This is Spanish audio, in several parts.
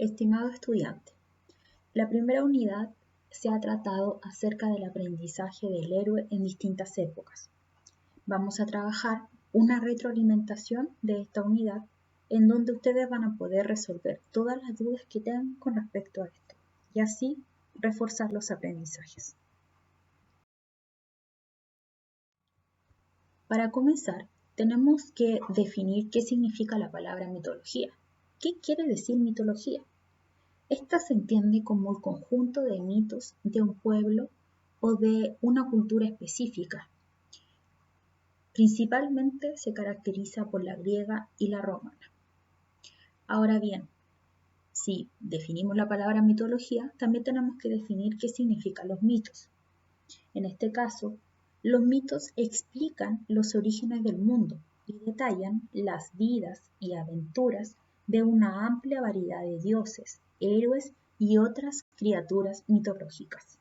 Estimado estudiante, la primera unidad se ha tratado acerca del aprendizaje del héroe en distintas épocas. Vamos a trabajar una retroalimentación de esta unidad en donde ustedes van a poder resolver todas las dudas que tengan con respecto a esto y así reforzar los aprendizajes. Para comenzar, tenemos que definir qué significa la palabra mitología. ¿Qué quiere decir mitología? Esta se entiende como el conjunto de mitos de un pueblo o de una cultura específica. Principalmente se caracteriza por la griega y la romana. Ahora bien, si definimos la palabra mitología, también tenemos que definir qué significan los mitos. En este caso, los mitos explican los orígenes del mundo y detallan las vidas y aventuras de una amplia variedad de dioses, héroes y otras criaturas mitológicas.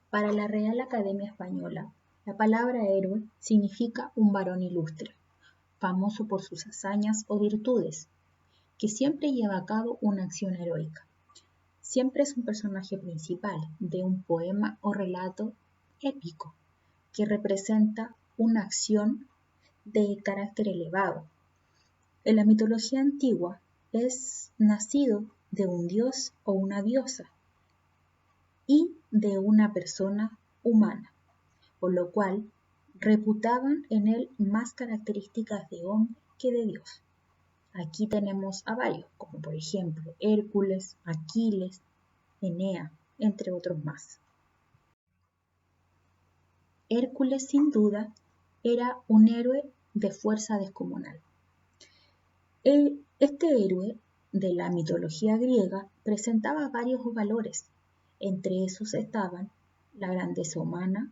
Para la Real Academia Española, la palabra héroe significa un varón ilustre, famoso por sus hazañas o virtudes, que siempre lleva a cabo una acción heroica. Siempre es un personaje principal de un poema o relato épico que representa una acción de carácter elevado. En la mitología antigua es nacido de un dios o una diosa y de una persona humana, por lo cual reputaban en él más características de hombre que de dios. Aquí tenemos a varios, como por ejemplo Hércules, Aquiles, Enea, entre otros más. Hércules, sin duda, era un héroe de fuerza descomunal. Este héroe de la mitología griega presentaba varios valores. Entre esos estaban la grandeza humana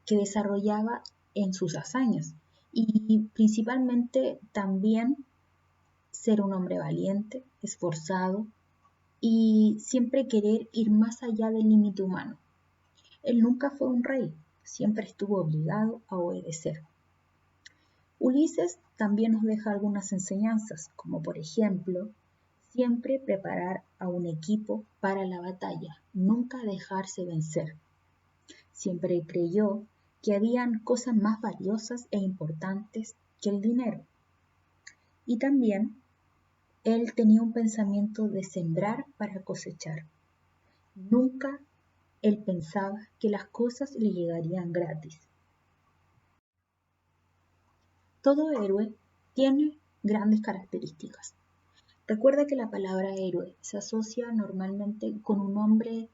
que desarrollaba en sus hazañas y principalmente también ser un hombre valiente, esforzado y siempre querer ir más allá del límite humano. Él nunca fue un rey, siempre estuvo obligado a obedecer. Ulises también nos deja algunas enseñanzas, como por ejemplo, siempre preparar a un equipo para la batalla, nunca dejarse vencer. Siempre creyó que habían cosas más valiosas e importantes que el dinero. Y también él tenía un pensamiento de sembrar para cosechar. Nunca él pensaba que las cosas le llegarían gratis. Todo héroe tiene grandes características. Recuerda que la palabra héroe se asocia normalmente con un hombre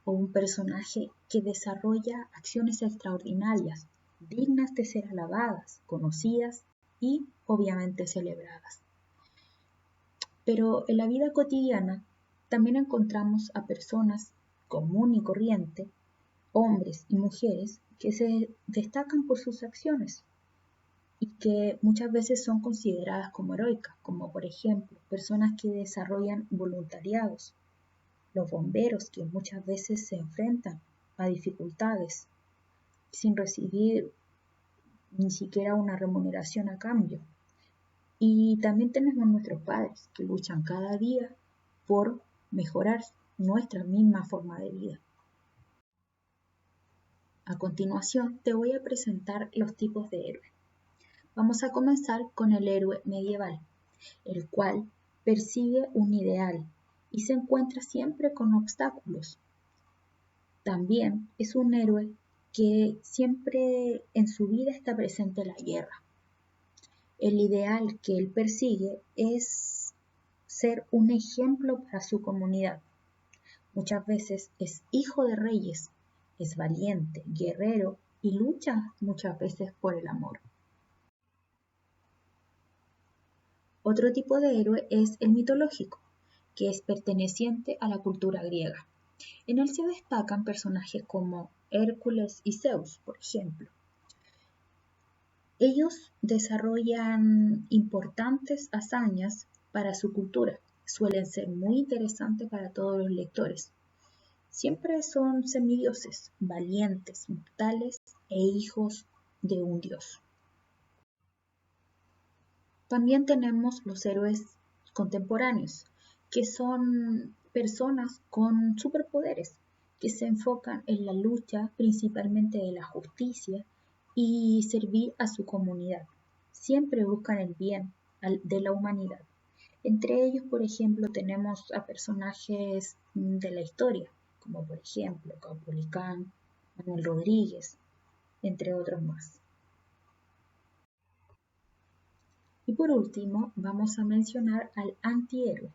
o un personaje que desarrolla acciones extraordinarias, dignas de ser alabadas, conocidas y obviamente celebradas. Pero en la vida cotidiana también encontramos a personas común y corriente, hombres y mujeres, que se destacan por sus acciones y que muchas veces son consideradas como heroicas, como por ejemplo personas que desarrollan voluntariados, los bomberos que muchas veces se enfrentan a dificultades sin recibir ni siquiera una remuneración a cambio. Y también tenemos nuestros padres que luchan cada día por mejorar nuestra misma forma de vida. A continuación te voy a presentar los tipos de héroes. Vamos a comenzar con el héroe medieval, el cual persigue un ideal y se encuentra siempre con obstáculos. También es un héroe que siempre en su vida está presente la guerra. El ideal que él persigue es ser un ejemplo para su comunidad. Muchas veces es hijo de reyes, es valiente, guerrero y lucha muchas veces por el amor. Otro tipo de héroe es el mitológico, que es perteneciente a la cultura griega. En él se destacan personajes como Hércules y Zeus, por ejemplo. Ellos desarrollan importantes hazañas para su cultura. Suelen ser muy interesantes para todos los lectores. Siempre son semidioses, valientes, mortales e hijos de un dios. También tenemos los héroes contemporáneos, que son personas con superpoderes, que se enfocan en la lucha principalmente de la justicia y servir a su comunidad. Siempre buscan el bien de la humanidad. Entre ellos, por ejemplo, tenemos a personajes de la historia, como por ejemplo Caupolicán, Manuel Rodríguez, entre otros más. Y por último, vamos a mencionar al antihéroe,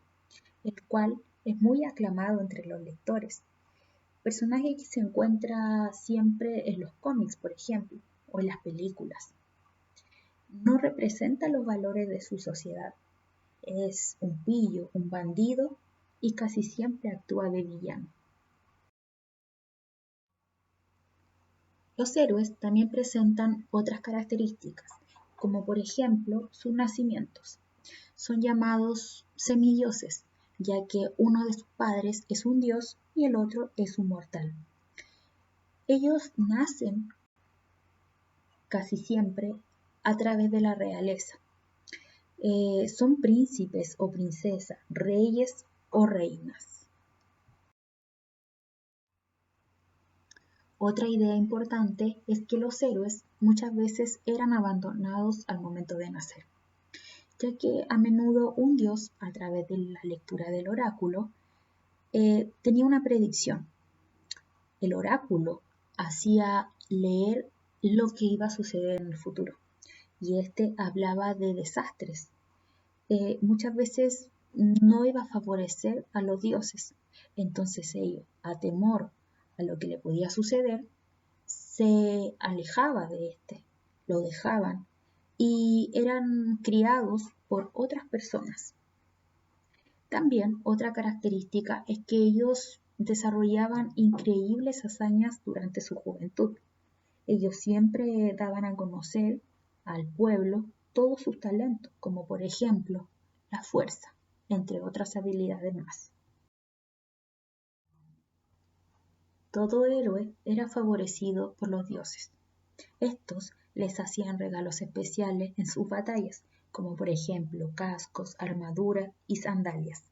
el cual es muy aclamado entre los lectores. Personaje que se encuentra siempre en los cómics, por ejemplo, o en las películas. No representa los valores de su sociedad. Es un pillo, un bandido y casi siempre actúa de villano. Los héroes también presentan otras características, como por ejemplo sus nacimientos. Son llamados semidioses, ya que uno de sus padres es un dios y el otro es un mortal. Ellos nacen casi siempre a través de la realeza. Son príncipes o princesas, reyes o reinas. Otra idea importante es que los héroes muchas veces eran abandonados al momento de nacer, ya que a menudo un dios, a través de la lectura del oráculo, tenía una predicción. El oráculo hacía leer lo que iba a suceder en el futuro, y este hablaba de desastres. Muchas veces no iba a favorecer a los dioses, entonces ellos, a temor a lo que le podía suceder, se alejaba de este, lo dejaban y eran criados por otras personas. También otra característica es que ellos desarrollaban increíbles hazañas durante su juventud. Ellos siempre daban a conocer al pueblo todos sus talentos, como por ejemplo la fuerza, entre otras habilidades más. Todo héroe era favorecido por los dioses. Estos les hacían regalos especiales en sus batallas, como por ejemplo cascos, armaduras y sandalias.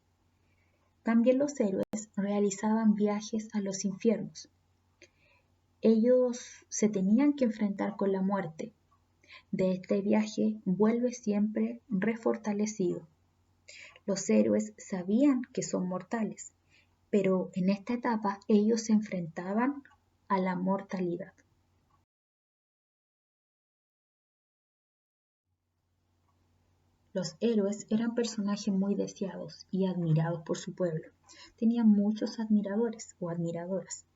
También los héroes realizaban viajes a los infiernos. Ellos se tenían que enfrentar con la muerte. De este viaje vuelve siempre refortalecido. Los héroes sabían que son mortales, pero en esta etapa ellos se enfrentaban a la mortalidad. Los héroes eran personajes muy deseados y admirados por su pueblo. Tenían muchos admiradores o admiradoras.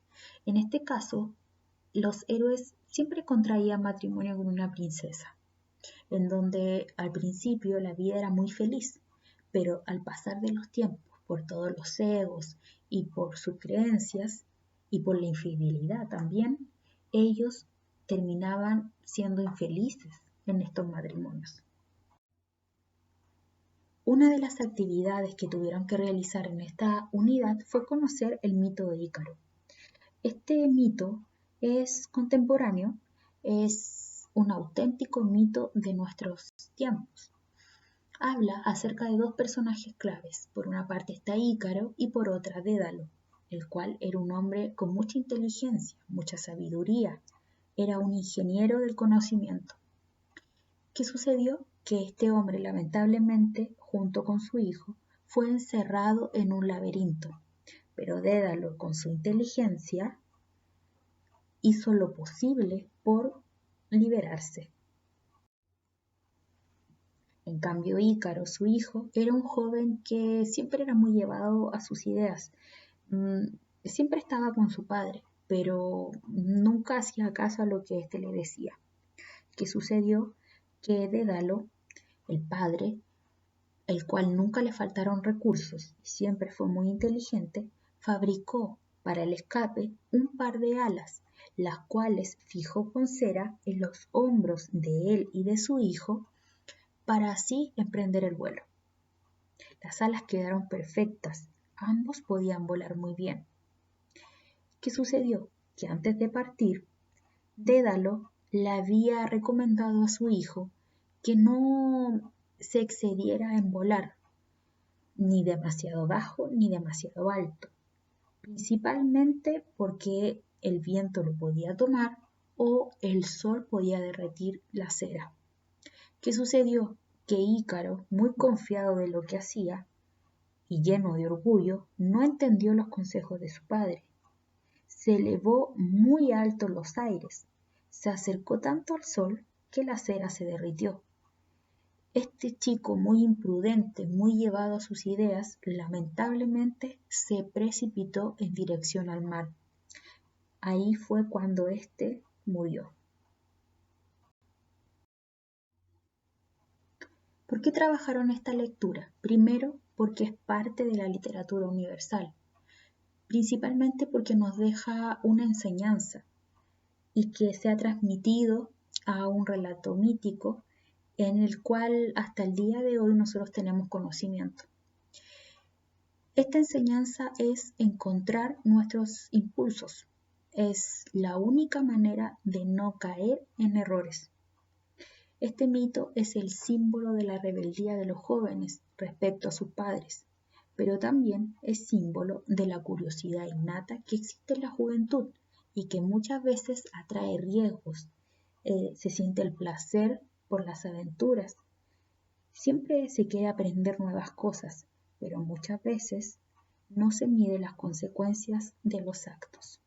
En este caso, los héroes siempre contraían matrimonio con una princesa, en donde al principio la vida era muy feliz, pero al pasar de los tiempos, por todos los egos y por sus creencias y por la infidelidad también, ellos terminaban siendo infelices en estos matrimonios. Una de las actividades que tuvieron que realizar en esta unidad fue conocer el mito de Ícaro. Este mito es contemporáneo, es un auténtico mito de nuestros tiempos. Habla acerca de dos personajes claves. Por una parte está Ícaro y por otra Dédalo, el cual era un hombre con mucha inteligencia, mucha sabiduría. Era un ingeniero del conocimiento. ¿Qué sucedió? Que este hombre lamentablemente, junto con su hijo, fue encerrado en un laberinto, pero Dédalo, con su inteligencia, hizo lo posible por liberarse. En cambio, Ícaro, su hijo, era un joven que siempre era muy llevado a sus ideas. Siempre estaba con su padre, pero nunca hacía caso a lo que éste le decía. ¿Qué sucedió? Que Dédalo, el padre, el cual nunca le faltaron recursos y siempre fue muy inteligente, fabricó para el escape un par de alas, las cuales fijó con cera en los hombros de él y de su hijo para así emprender el vuelo. Las alas quedaron perfectas, ambos podían volar muy bien. ¿Qué sucedió? Que antes de partir, Dédalo le había recomendado a su hijo que no se excediera en volar, ni demasiado bajo ni demasiado alto, principalmente porque el viento lo podía tomar o el sol podía derretir la cera. ¿Qué sucedió? Que Ícaro, muy confiado de lo que hacía y lleno de orgullo, no entendió los consejos de su padre. Se elevó muy alto en los aires, se acercó tanto al sol que la cera se derritió. Este chico muy imprudente, muy llevado a sus ideas, lamentablemente se precipitó en dirección al mar. Ahí fue cuando éste murió. ¿Por qué trabajaron esta lectura? Primero, porque es parte de la literatura universal, principalmente porque nos deja una enseñanza y que se ha transmitido a un relato mítico en el cual hasta el día de hoy nosotros tenemos conocimiento. Esta enseñanza es encontrar nuestros impulsos. Es la única manera de no caer en errores. Este mito es el símbolo de la rebeldía de los jóvenes respecto a sus padres, pero también es símbolo de la curiosidad innata que existe en la juventud y que muchas veces atrae riesgos. Se siente el placer por las aventuras. Siempre se quiere aprender nuevas cosas, pero muchas veces no se miden las consecuencias de los actos.